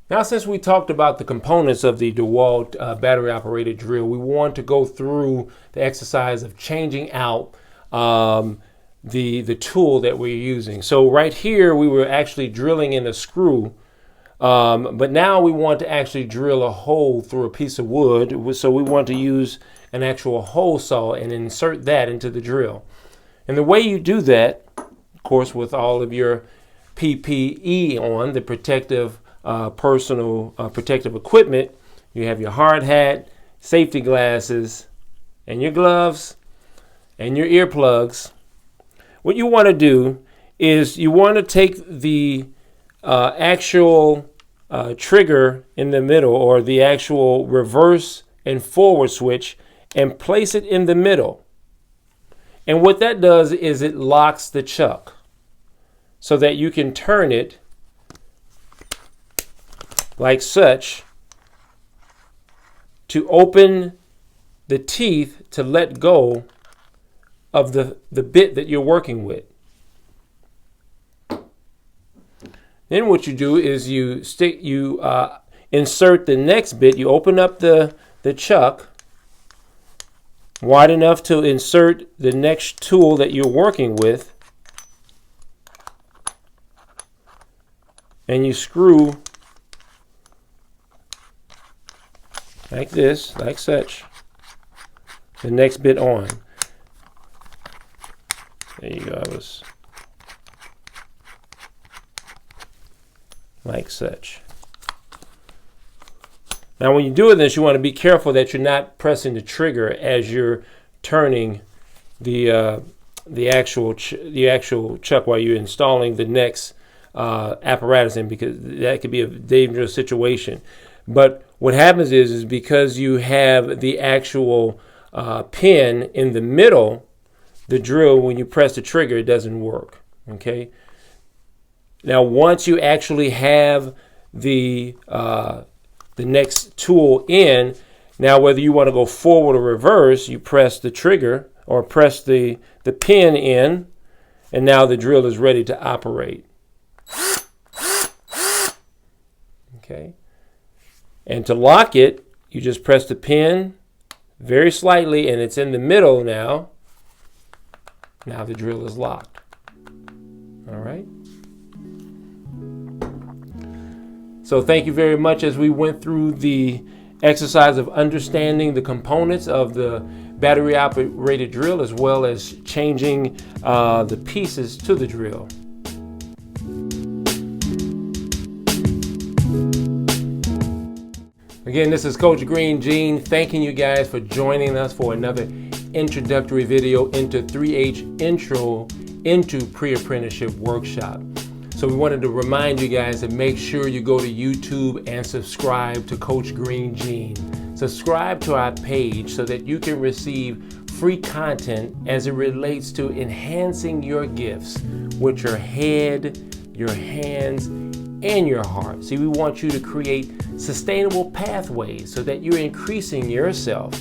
Now, since we talked about the components of the DeWalt battery-operated drill, we want to go through the exercise of changing out the tool that we're using. So right here, we were actually drilling in a screw, but now we want to actually drill a hole through a piece of wood. So we want to use an actual hole saw and insert that into the drill. And the way you do that, of course, with all of your PPE on, the protective personal protective equipment, you have your hard hat, safety glasses, and your gloves, and your earplugs. What you want to do is you want to take the actual trigger in the middle, or the actual reverse and forward switch, and place it in the middle. And what that does is it locks the chuck so that you can turn it like such to open the teeth to let go of the bit that you're working with. Then what you do is you insert the next bit. You open up the chuck wide enough to insert the next tool that you're working with, and you screw like this, like such, the next bit on. There you go. Like such. Now when you're doing this, you want to be careful that you're not pressing the trigger as you're turning the actual chuck while you're installing the next apparatus in, because that could be a dangerous situation. But what happens is because you have the actual pin in the middle, the drill, when you press the trigger, it doesn't work. Okay. Now, once you actually have the next tool in, now whether you want to go forward or reverse, you press the trigger or press the pin in, and now the drill is ready to operate. Okay. And to lock it, you just press the pin very slightly, and it's in the middle now. Now the drill is locked. All right. So thank you very much as we went through the exercise of understanding the components of the battery-operated drill, as well as changing the pieces to the drill. Again, this is Coach Green Gene, thanking you guys for joining us for another introductory video into 3H Intro into Pre-Apprenticeship Workshop. So we wanted to remind you guys to make sure you go to YouTube and subscribe to Coach Green Gene. Subscribe to our page so that you can receive free content as it relates to enhancing your gifts with your head, your hands, and your heart. See, we want you to create sustainable pathways so that you're increasing yourself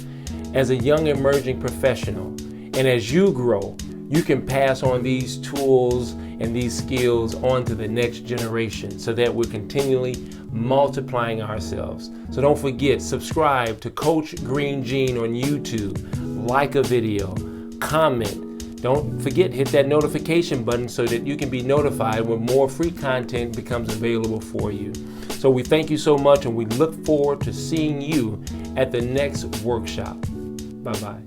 as a young emerging professional. And as you grow, you can pass on these tools and these skills on to the next generation so that we're continually multiplying ourselves. So don't forget, subscribe to Coach Green Gene on YouTube, like a video, comment. Don't forget, hit that notification button so that you can be notified when more free content becomes available for you. So we thank you so much, and we look forward to seeing you at the next workshop. Bye-bye.